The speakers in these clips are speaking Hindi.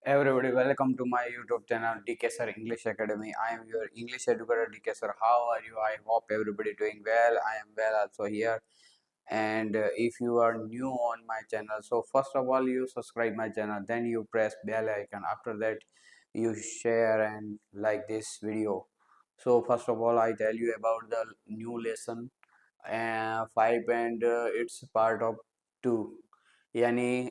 Everybody, welcome to my YouTube channel DK Sir English Academy. I am your English educator DK Sir. How are you? I hope everybody doing well. I am well also here. And if you are new on my channel, so first of all you subscribe my channel, then you press bell icon. After that you share and like this video. So first of all I tell you about the new lesson 5 and it's part of 2, यानी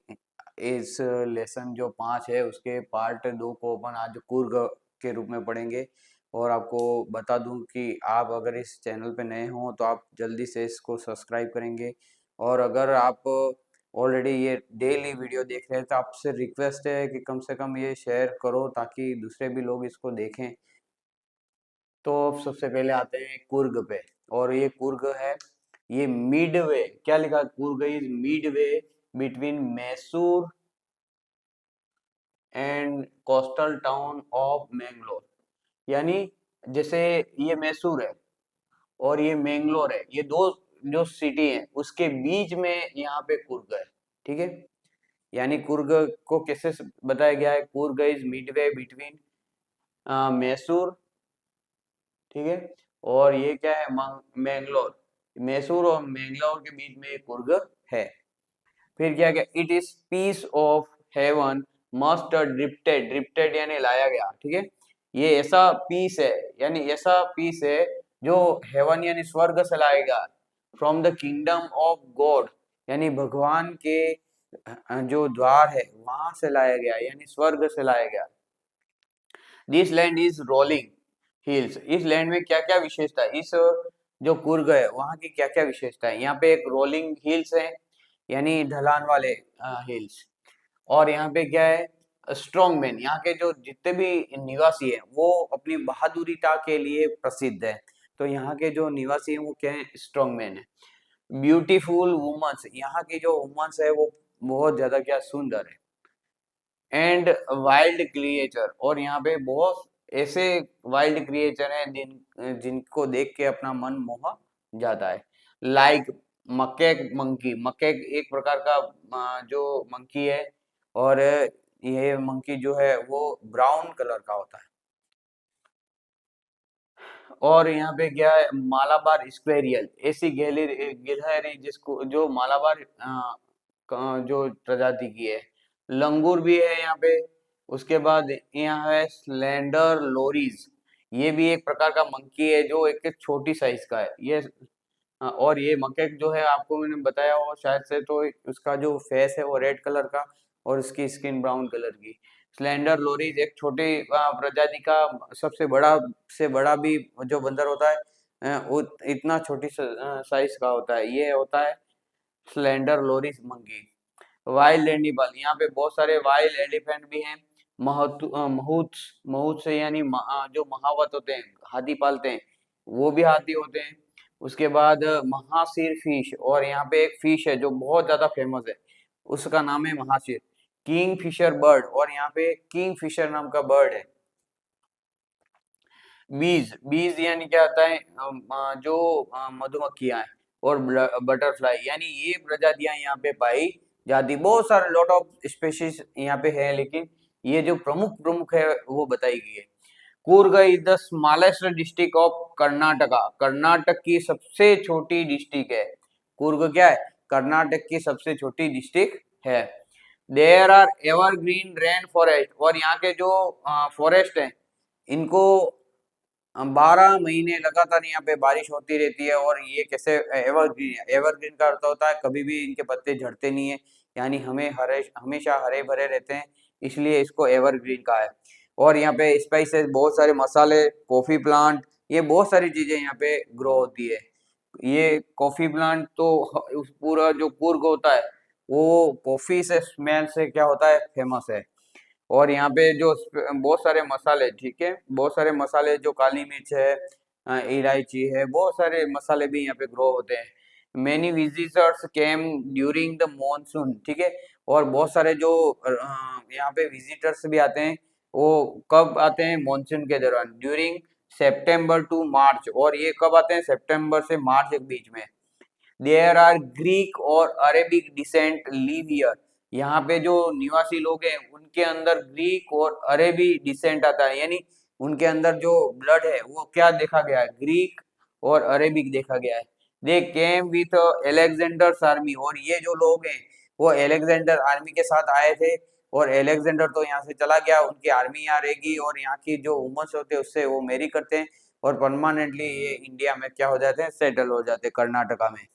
इस लेसन जो 5 है उसके पार्ट 2 को अपन आज कुर्ग के रूप में पढ़ेंगे। और आपको बता दूं कि आप अगर इस चैनल पे नए हों तो आप जल्दी से इसको सब्सक्राइब करेंगे। और अगर आप ऑलरेडी ये डेली वीडियो देख रहे हैं तो आपसे रिक्वेस्ट है कि कम से कम ये शेयर करो ताकि दूसरे भी लोग इसको देखें। तो सबसे पहले आते हैं कुर्ग पे। और ये कुर्ग है, ये मिडवे, क्या लिखा है? Coorg is Midway between Mysore and coastal town of Mangalore. यानी जैसे ये मैसूर है और ये मैंगलोर है, ये दो जो सिटी है उसके बीच में यहाँ पे कुर्ग है। ठीक है, यानी कुर्ग को कैसे बताया गया है? Coorg is Midway between Mysore, ठीक है, और ये क्या है? मैंगलोर। मैसूर और मैंगलोर के बीच में एक कुर्ग है। फिर क्या क्या? It is peace of haven must drifted, drifted यानी लाया गया। ठीक है, ये ऐसा पीस है, यानी ऐसा पीस है जो हेवन यानी स्वर्ग से लाएगा, from the kingdom of God यानी भगवान के जो द्वार है वहां से लाया गया, यानी स्वर्ग से लाया गया। This land is rolling hills. इस लैंड में क्या क्या विशेषता है? इस जो कुर्ग है वहां की क्या क्या विशेषता है? यहाँ पे एक रोलिंग हिल्स है, यानी ढलान वाले हिल्स। और यहाँ पे क्या है? Strong man. यहाँ के जो जितने भी निवासी हैं वो अपनी बहादुरीता के लिए प्रसिद्ध है। तो यहाँ के जो निवासी हैं वो क्या है? स्ट्रॉन्ग मैन है। ब्यूटीफुल वुमन्स, यहाँ की जो वुमन्स है वो बहुत ज्यादा क्या सुंदर है। एंड वाइल्ड क्रिएचर, और यहाँ पे बहुत ऐसे वाइल्ड क्रिएचर हैं जिनको देख के अपना मन मोह जाता है। लाइक मकेक मंकी, मकेक एक प्रकार का जो मंकी है, और ये मंकी जो है वो ब्राउन कलर का होता है। और यहाँ पे क्या है? मालाबार स्क्वेरियल, ऐसी गिलहरी जिसको जो मालाबार जो प्रजाति की है। लंगूर भी है यहाँ पे। उसके बाद यहाँ है स्लेंडर लोरीज, ये भी एक प्रकार का मंकी है जो एक छोटी साइज का है ये। और ये मकेक जो है आपको मैंने बताया हो शायद से, तो उसका जो फेस है वो रेड कलर का और उसकी स्किन ब्राउन कलर की। स्लेंडर लोरीज एक छोटी प्रजाति का सबसे बड़ा से बड़ा भी जो बंदर होता है वो इतना छोटी साइज का होता है, ये होता है स्लेंडर लोरीज मंकी। वाइल्ड एनिमल, यहाँ पे बहुत सारे वाइल्ड एलिफेंट भी हैं। महूत, महूत से यानी जो महावत होते हैं, हाथी पालते हैं, वो भी हाथी होते हैं। उसके बाद महासिर फिश, और यहाँ पे एक फिश है जो बहुत ज्यादा फेमस है, उसका नाम है महासिर। किंग फिशर बर्ड, और यहाँ पे किंग फिशर नाम का बर्ड है। बीज, बीज यानी क्या आता है? जो मधुमक्खियां हैं। और बटरफ्लाई, यानी ये प्रजातियां यहाँ पे पाई जाती। बहुत सारे लॉट ऑफ स्पेशीज यहाँ पे है, लेकिन ये जो प्रमुख प्रमुख है वो बताई गई है। Coorg is the smallest district of Karnataka, Karnataka की सबसे छोटी डिस्ट्रिक्ट है। कूर्ग क्या है? कर्नाटक की सबसे छोटी डिस्ट्रिक्ट है। There are evergreen rain forest, और यहाँ के जो फॉरेस्ट हैं इनको 12 महीने लगातार यहाँ पे बारिश होती रहती है। और ये कैसे एवरग्रीन है? एवरग्रीन का अर्थ होता है कभी भी इनके पत्ते झड़ते नहीं है, यानी हमें हमेशा हरे भरे रहते हैं, इसलिए इसको एवरग्रीन कहा है। और यहाँ पे स्पाइसेस, बहुत सारे मसाले, कॉफी प्लांट, ये बहुत सारी चीजें यहाँ पे ग्रो होती है। ये कॉफी प्लांट तो पूरा जो कुर्ग होता है वो कॉफी से स्मेल से क्या होता है? फेमस है। और यहाँ पे जो बहुत सारे मसाले, ठीक है, बहुत सारे मसाले जो काली मिर्च है, इलायची है, बहुत सारे मसाले भी यहाँ पे ग्रो होते हैं। Many visitors came during the monsoon, ठीक है। और बहुत सारे जो यहाँ पे विजिटर्स भी आते हैं, वो कब आते हैं? मॉनसून के दौरान, ड्यूरिंग सितंबर टू मार्च। और ये कब आते हैं? सितंबर से मार्च के बीच में। देयर आर ग्रीक और अरेबिक डिसेंट लिव हियर, यहाँ पे जो निवासी लोग हैं उनके अंदर ग्रीक और अरेबी डिसेंट आता है, यानी उनके अंदर जो ब्लड है वो क्या देखा गया है, ग्रीक और अरेबिक देखा गया है। दे केम विथ एलेक्जेंडर्स आर्मी, और ये जो लोग हैं वो एलेक्जेंडर आर्मी के साथ आए थे, और एलेक्जेंडर तो यहाँ से चला गया, उनकी आर्मी यहाँ रहेगी और यहाँ की जो वुमेन्स होते हैं उससे वो मैरी करते हैं और परमानेंटली ये इंडिया में क्या हो जाते हैं, सेटल हो जाते हैं कर्नाटका में।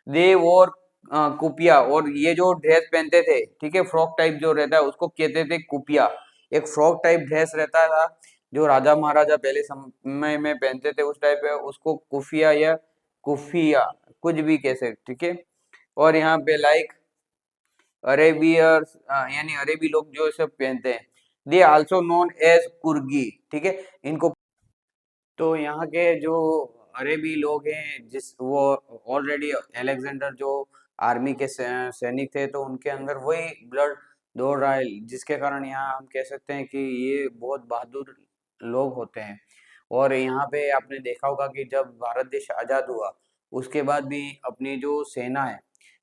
दे वोर कुपिया, और ये जो ड्रेस पहनते थे, ठीक है, फ्रॉक टाइप जो रहता है उसको कहते थे कुपिया। एक फ्रॉक टाइप ड्रेस रहता था जो राजा महाराजा पहले समय में पहनते थे, उस टाइप है, उसको कुफिया या कुफिया कुछ भी कह सकते, ठीक है। और यहाँ पे लाइक अरेबियर्स यानी अरेबी लोग जो सब पहनते हैं, दे आल्सो नोन एज कुर्गी, ठीक है, इनको। तो यहाँ के जो अरेबी लोग हैं, जिस वो ऑलरेडी अलेक्जेंडर जो आर्मी के सैनिक थे, तो उनके अंदर वही ब्लड दौड़ रहा है, जिसके कारण यहाँ हम कह सकते हैं कि ये बहुत बहादुर लोग होते हैं। और यहाँ पे आपने देखा होगा कि जब भारत देश आज़ाद हुआ उसके बाद भी अपनी जो सेना है,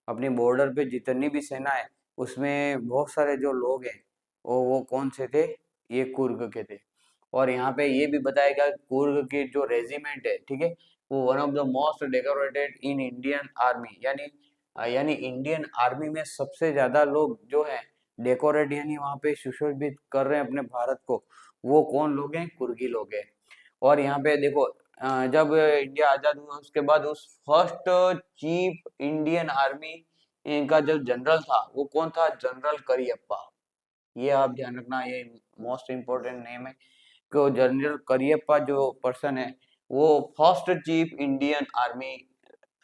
अपनी बॉर्डर पे जितनी भी सेना है उसमें बहुत सारे जो लोग हैं वो कौन से थे, ये कुर्ग के थे। और यहाँ पे ये भी बताया गया कुर्ग की जो रेजिमेंट है, ठीक है, वो one of the most decorated in Indian army, यानी इंडियन आर्मी में सबसे ज्यादा लोग जो है डेकोरेट यानी वहाँ पे सुशोभित कर रहे हैं अपने भारत को, वो कौन लोग हैं, कुर्गी लोग हैं। और यहाँ पे देखो जब इंडिया आजाद हुआ उसके बाद उस फर्स्ट चीफ इंडियन आर्मी इनका जो जनरल था वो कौन था, जनरल करियप्पा। ये आप ध्यान रखना, ये मोस्ट इम्पोर्टेंट नेम है। को जनरल करियप्पा जो पर्सन है वो फर्स्ट चीफ इंडियन आर्मी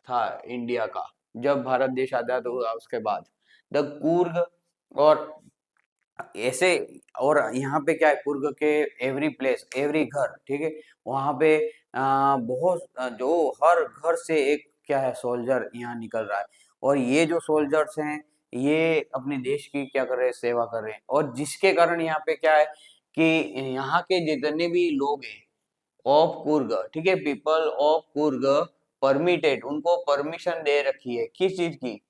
था इंडिया का, जब भारत देश आजाद हुआ उसके बाद। द कुर्ग, और ऐसे, और यहाँ पे क्या है, कुर्ग के एवरी प्लेस एवरी घर, ठीक है, वहाँ पे बहुत जो हर घर से एक क्या है, सोल्जर यहाँ निकल रहा है। और ये जो सोल्जर्स हैं ये अपने देश की क्या कर रहे हैं, सेवा कर रहे हैं। और जिसके कारण यहाँ पे क्या है कि यहाँ के जितने भी लोग हैं ऑफ कुर्ग, ठीक है, पीपल ऑफ कुर्ग परमिटेड, उनको परमिशन दे रखी है किस चीज की,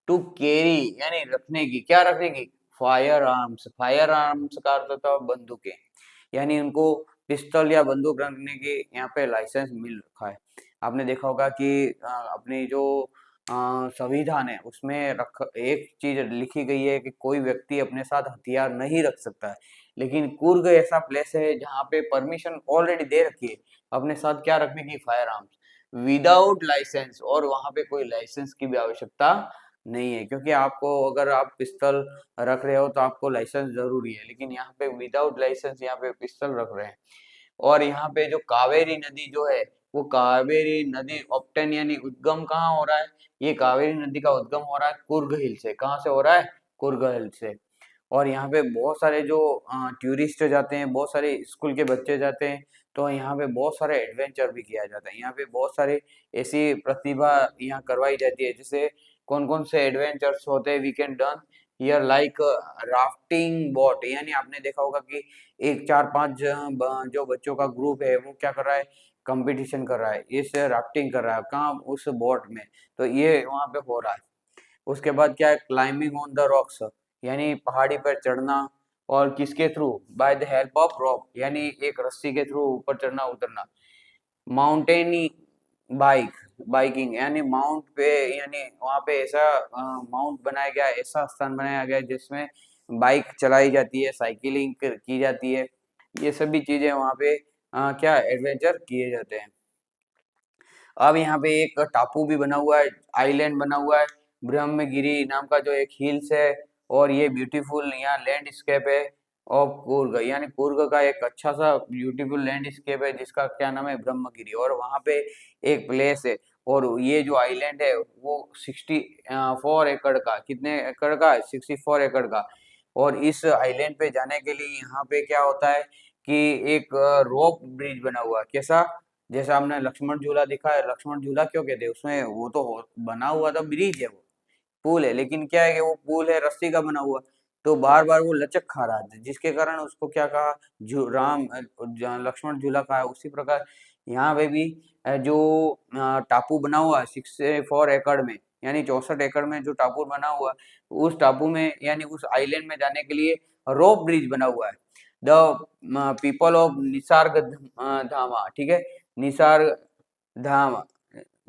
टू कैरी यानी रखने की, क्या रखने की, फायर आर्म्स। फायर आर्म्स का अर्थ होता है बंदूकें, यानी उनको पिस्तौल या बंदूक रखने की यहाँ पे लाइसेंस मिल रखा है। आपने देखा होगा कि अपनी जो संविधान है उसमें रख एक चीज लिखी गई है कि कोई व्यक्ति अपने साथ हथियार नहीं रख सकता है, लेकिन कुर्ग ऐसा प्लेस है जहाँ पे परमिशन ऑलरेडी दे रखी है अपने साथ क्या रखने की, फायर आर्म्स विदाउट लाइसेंस। और वहां पे कोई लाइसेंस की भी आवश्यकता नहीं है, क्योंकि आपको अगर आप पिस्तौल रख रहे हो तो आपको लाइसेंस जरूरी है, लेकिन यहाँ पे विदाउट लाइसेंस यहाँ पे पिस्तौल रख रहे हैं। और यहाँ पे जो कावेरी नदी जो है, वो कावेरी नदी ऑप्टेन यानी उद्गम कहाँ हो रहा है, ये कावेरी नदी का उद्गम हो रहा है कुर्ग हिल से। कहाँ से हो रहा है, कुर्ग हिल से। और यहाँ पे बहुत सारे जो टूरिस्ट जाते हैं, बहुत सारे स्कूल के बच्चे जाते हैं, तो यहाँ पे बहुत सारे एडवेंचर भी किया जाता है। यहाँ पे बहुत सारे ऐसी प्रतिभा यहाँ करवाई जाती है, जैसे कौन कौन से एडवेंचर्स होते हैं, we can done here like rafting boat, यानी आपने देखा होगा कि एक चार पांच जो बच्चों का ग्रुप है वो क्या कर रहा है, कंपटीशन कर रहा है, इस राफ्टिंग कर रहा है, कहाँ, उस बोट में। तो ये वहाँ पे हो रहा है। उसके बाद क्या है, क्लाइंबिंग ऑन द रॉक्स, यानी पहाड़ी पर चढ़ना, और किसके through, by the help of rope, यानी एक रस्सी के थ्रू ऊपर चढ़ना उतरना। माउंटेनी बाइक बाइकिंग, यानी माउंट पे, यानी वहाँ पे ऐसा माउंट बनाया गया है, ऐसा स्थान बनाया गया है जिसमें बाइक चलाई जाती है, साइकिलिंग की जाती है। ये सभी चीजें वहाँ पे क्या एडवेंचर किए जाते हैं। अब यहाँ पे एक टापू भी बना हुआ है, आइलैंड बना हुआ है, ब्रह्मगिरी नाम का जो एक हिल्स है, और ये ब्यूटीफुल यहाँ लैंडस्केप है ऑफ कुर्ग, यानी कुर्ग का एक अच्छा सा ब्यूटीफुल लैंडस्केप है जिसका क्या नाम है, ब्रह्मगिरी। और वहाँ पे एक प्लेस है, और ये जो आइलैंड है वो 64 एकड़ का, कितने एकड़ का, 64 एकड़ का। और इस आइलैंड पे जाने के लिए यहाँ पे क्या होता है कि एक रोप ब्रिज बना हुआ है, कैसा, जैसा हमने लक्ष्मण झूला दिखा है, लक्ष्मण झूला क्यों कहते हैं, उसमें वो तो बना हुआ था, ब्रिज है वो, पुल है, लेकिन क्या है कि वो पुल है रस्सी का बना हुआ, तो बार बार वो लचक खा रहा था, जिसके कारण उसको क्या कहा, लक्ष्मण झूला कहा है। उसी प्रकार यहाँ पे भी जो टापू बना हुआ है 64 एकड़ में, यानी 64 एकड़ में जो टापू बना हुआ है, उस टापू में यानी उस आइलैंड में जाने के लिए रोप ब्रिज बना हुआ है। द पीपल ऑफ निसर्ग धामा, ठीक है, निसर्ग धाम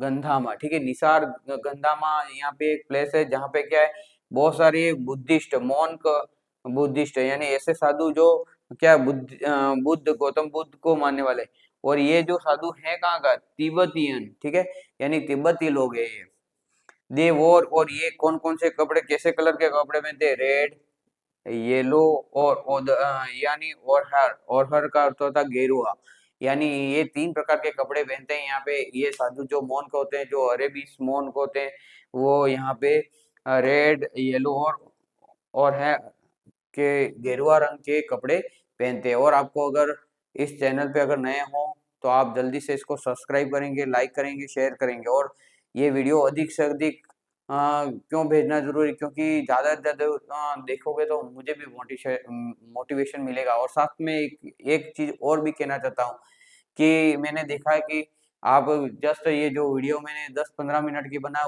गंधामा, ठीक है, निसार गंधामा यहाँ पे एक प्लेस है जहाँ पे क्या है, बहुत सारे बुद्धिस्ट मॉन्क बुद्धिस्ट है, यानी ऐसे साधु जो क्या बुद्ध गौतम बुद्ध को मानने वाले। और ये जो साधु है कहाँ का, तिब्बतियन, ठीक है, यानी तिब्बती लोग है ये। दे वोर, और ये कौन कौन से कपड़े, कैसे कलर के कपड़े पहनते हैं, रेड, येलो और यानी और हर का अर्थ होता है गेरुआ, यानी ये 3 प्रकार के कपड़े पहनते हैं यहाँ पे ये साधु जो मोंक होते हैं, जो अरेबिस मोंक होते हैं, वो यहाँ पे रेड, येलो और है के गेरुआ रंग के कपड़े पहनते हैं। और आपको अगर इस चैनल पे अगर नए हो तो आप जल्दी से इसको सब्सक्राइब करेंगे, लाइक करेंगे, शेयर करेंगे। और ये वीडियो अधिक से अधिक क्यों भेजना ज़रूरी, क्योंकि ज़्यादा से ज़्यादा देखोगे तो मुझे भी मोटिवेशन मिलेगा। और साथ में एक चीज़ और भी कहना चाहता हूँ कि मैंने देखा है कि आप जस्ट ये जो वीडियो मैंने 10-15 मिनट की बना